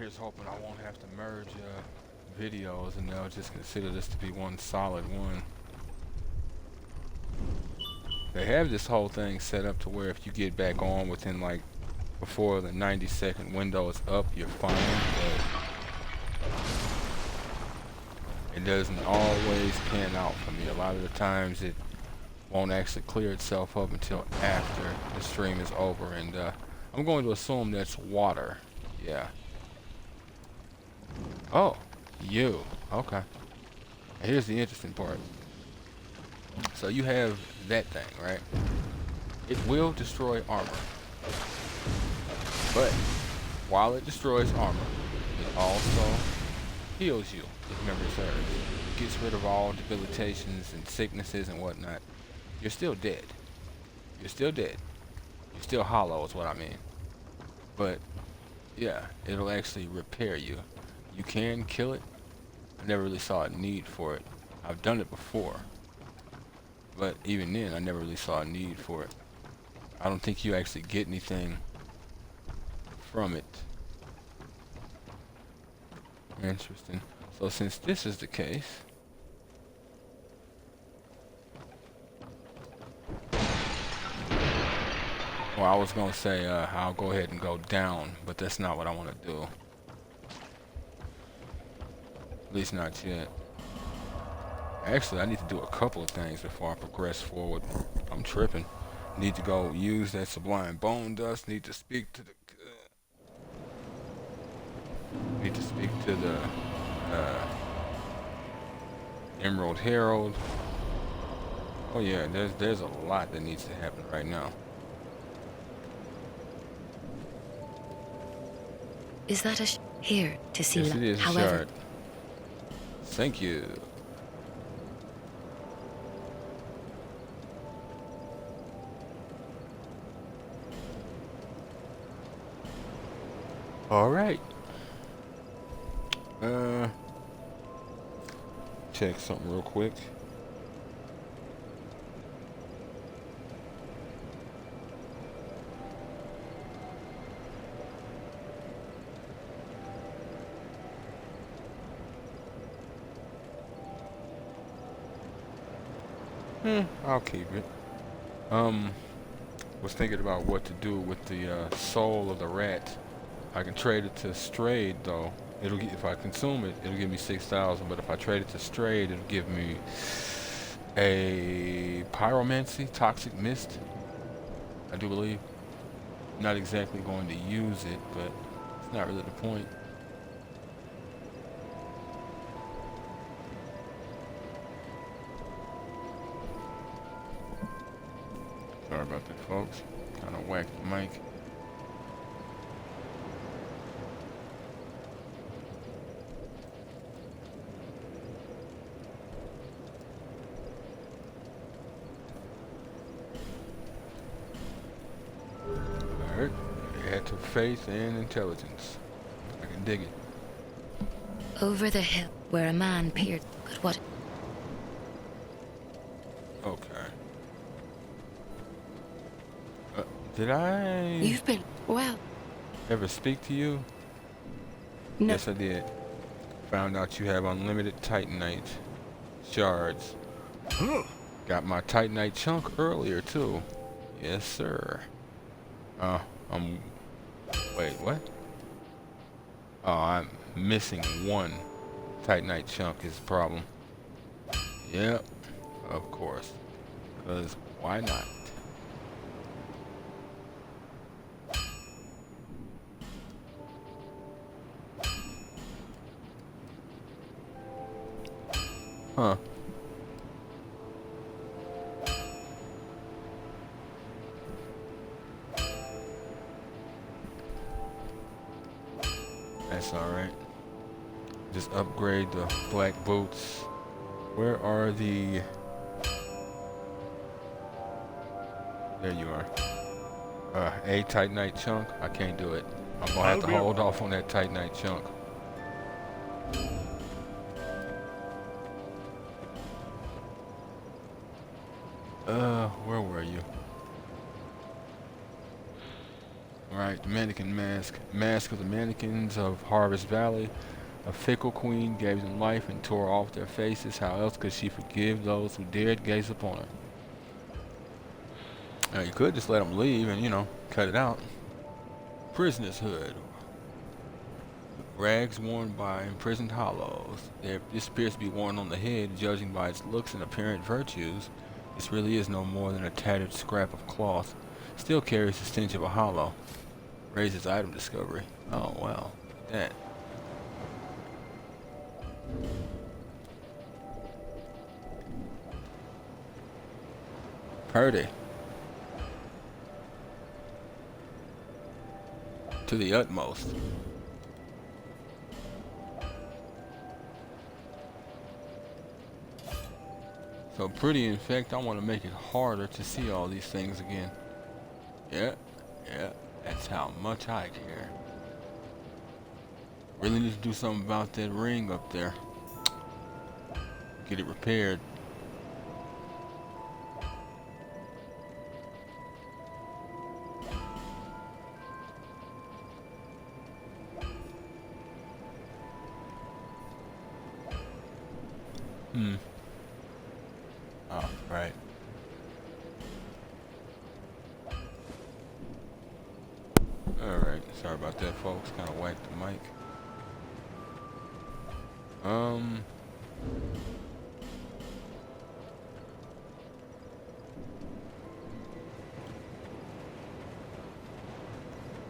Here's hoping I won't have to merge videos and they'll just consider this to be one solid one. They have this whole thing set up to where if you get back on within like before the 90-second window is up, you're fine, but it doesn't always pan out for me. A lot of the times it won't actually clear itself up until after the stream is over, and I'm going to assume that's water. Yeah. Oh, you. Okay. Here's the interesting part. So you have that thing, right? It will destroy armor. But while it destroys armor, it also heals you, if memory serves. It gets rid of all debilitations and sicknesses and whatnot. You're still dead. You're still dead. You're still hollow is what I mean. But yeah, it'll actually repair you. You can kill it. I never really saw a need for it. I've done it before. But even then, I never really saw a need for it. I don't think you actually get anything from it. Interesting. So since this is the case, well, I was gonna say I'll go ahead and go down, but that's not what I want to do. At least not yet. Actually, I need to do a couple of things before I progress forward. I'm tripping. Need to go use that sublime bone dust. Need to speak to the. Need to speak to the Emerald Herald. Oh yeah, there's a lot that needs to happen right now. Is that here to see? Yes, it is a However, shard. Thank you. All right. Check something real quick. I'll keep it. Was thinking about what to do with the soul of the rat. I can trade it to strayed though. It'll get, if I consume it, it'll give me 6,000. But if I trade it to strayed, it'll give me a pyromancy, toxic mist. I do believe. Not exactly going to use it, but it's not really the point. Sorry about that, folks. Kind of whacked the mic. Alright. Add to faith and intelligence. I can dig it. over the hill where a man peered. But what? Okay. Did I You've been well. ever speak to you? No. Yes, I did. Found out you have unlimited Titanite shards. Got my Titanite chunk earlier too. Yes, sir. Wait, what? Oh, I'm missing one Titanite chunk is the problem. Yep, of course. 'Cause why not? Huh. That's alright. Just upgrade the black boots. Where are the... There you are. A Titanite chunk? I can't do it. I'm gonna have to hold off on that Titanite chunk. Where were you? Right, the mannequin mask. Mask of the mannequins of Harvest Valley. A fickle queen gave them life and tore off their faces. How else could she forgive those who dared gaze upon her? Now, you could just let them leave and, cut it out. Prisoner's hood. Rags worn by imprisoned hollows. This appears to be worn on the head, judging by its looks and apparent virtues. This really is no more than a tattered scrap of cloth. Still carries the stench of a hollow. Raises item discovery. Oh, wow. That. Purdy. To the utmost. So pretty, in fact, I want to make it harder to see all these things again. Yeah, that's how much I care. Really need to do something about that ring up there. Get it repaired. Oh, right. Alright, sorry about that, folks. Kind of whacked the mic.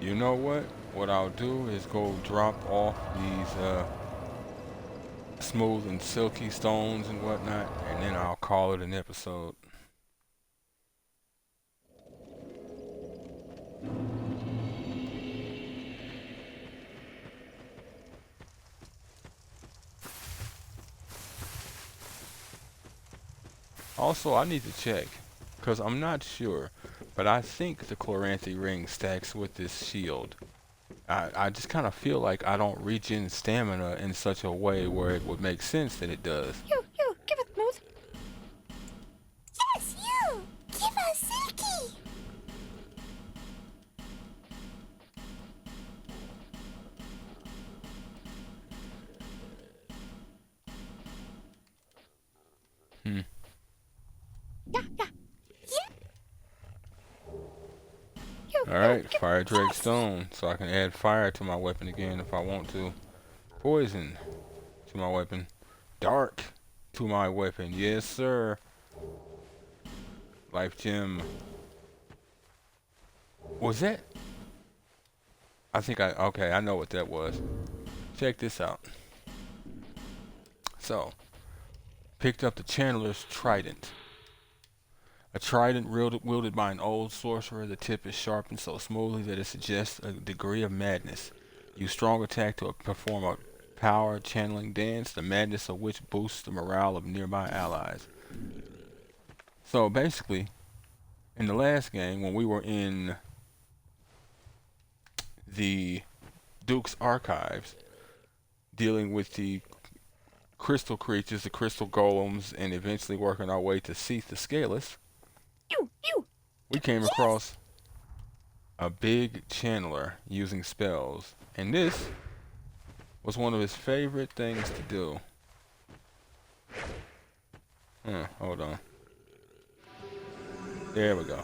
You know what? What I'll do is go drop off these smooth and silky stones and whatnot, and then I'll call it an episode. Also, I need to check, because I'm not sure, but I think the Chloranthy ring stacks with this shield. I just kind of feel like I don't regen stamina in such a way where it would make sense that it does. You, give it Moose. Yes, you! Give us Silky! Yeah. Alright, Give Fire Drake us. Stone, so I can add fire to my weapon again if I want to. Poison to my weapon. Dark to my weapon, yes sir. Life Gem. Was that? Okay, I know what that was. Check this out. So, picked up the Chandler's Trident. A trident wielded by an old sorcerer, the tip is sharpened so smoothly that it suggests a degree of madness. Use strong attack to perform a power channeling dance, the madness of which boosts the morale of nearby allies. So basically, in the last game, when we were in the Duke's Archives, dealing with the crystal creatures, the crystal golems, and eventually working our way to Seath the Scaleless, we came across a big channeler using spells, and this was one of his favorite things to do. Hold on. There we go.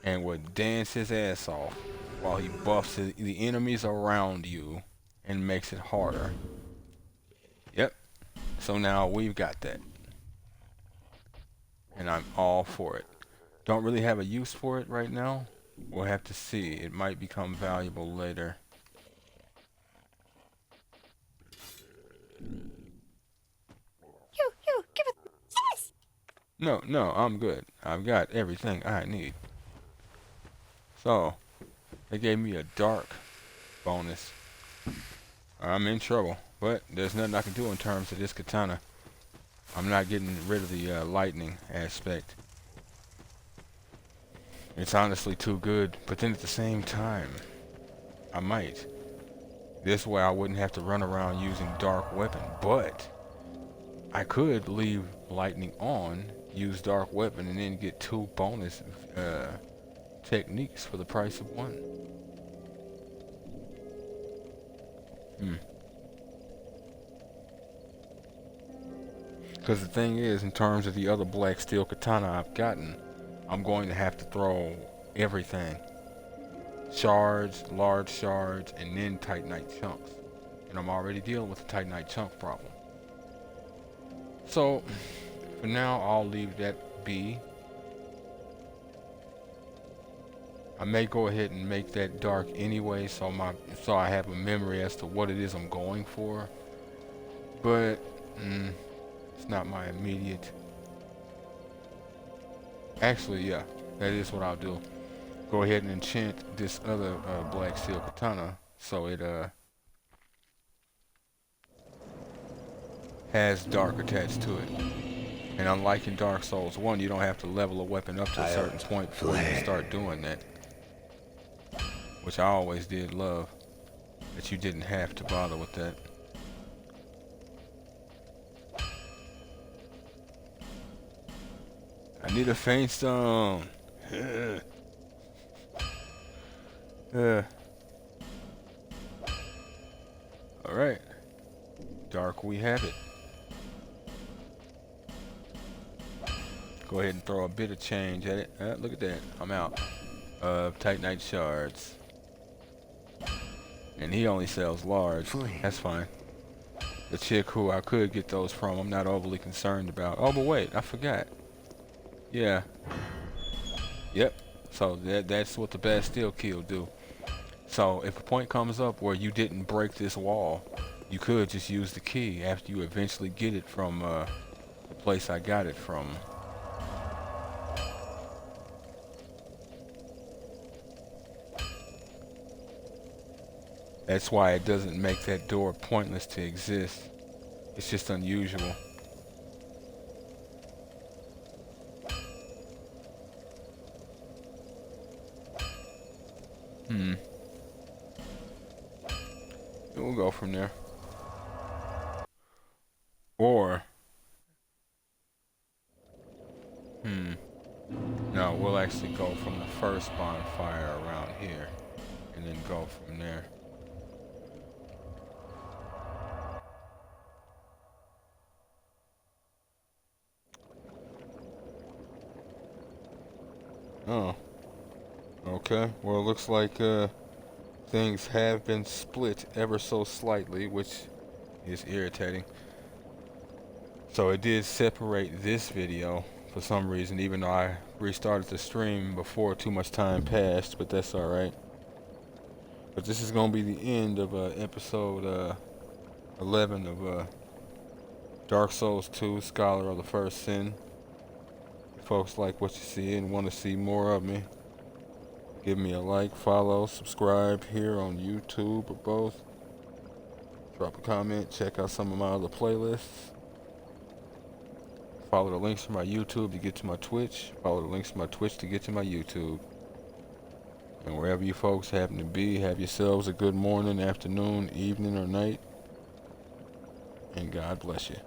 And would dance his ass off while he buffs the enemies around you and makes it harder. Yep. So now we've got that. And I'm all for it. Don't really have a use for it right now. We'll have to see. It might become valuable later. You, give it. Yes! No, I'm good. I've got everything I need. So, they gave me a dark bonus. I'm in trouble, but there's nothing I can do in terms of this katana. I'm not getting rid of the lightning aspect. It's honestly too good, but then at the same time, I might. This way I wouldn't have to run around using dark weapon, but I could leave lightning on, use dark weapon, and then get 2 bonus techniques for the price of 1. Hmm. Because the thing is, in terms of the other black steel katana I've gotten, I'm going to have to throw everything. Shards, large shards, and then titanite chunks. And I'm already dealing with the titanite chunk problem. So, for now, I'll leave that be. I may go ahead and make that dark anyway, so I have a memory as to what it is I'm going for. But it's not my immediate. Actually, yeah, that is what I'll do. Go ahead and enchant this other black steel katana, so it has dark attached to it. And unlike in Dark Souls 1, you don't have to level a weapon up to a certain point before you can start doing that. Which I always did love, that you didn't have to bother with that. I need a faint stone. Alright. Dark we have it. Go ahead and throw a bit of change at it. Look at that. I'm out of titanite shards. And he only sells large. That's fine. The chick who I could get those from, I'm not overly concerned about. Oh, but wait, I forgot. Yeah. Yep. So that's what the Bastille kill do. So if a point comes up where you didn't break this wall, you could just use the key after you eventually get it from the place I got it from. That's why it doesn't make that door pointless to exist. It's just unusual. And we'll go from there. Or no, we'll actually go from the first bonfire around here and then go from there. Oh. Okay. Well, it looks like things have been split ever so slightly, which is irritating. So it did separate this video for some reason, even though I restarted the stream before too much time passed, but that's alright. But this is going to be the end of episode 11 of Dark Souls 2, Scholar of the First Sin. If folks like what you see and want to see more of me, give me a like, follow, subscribe here on YouTube or both. Drop a comment, check out some of my other playlists. Follow the links to my YouTube to get to my Twitch. Follow the links to my Twitch to get to my YouTube. And wherever you folks happen to be, have yourselves a good morning, afternoon, evening, or night. And God bless you.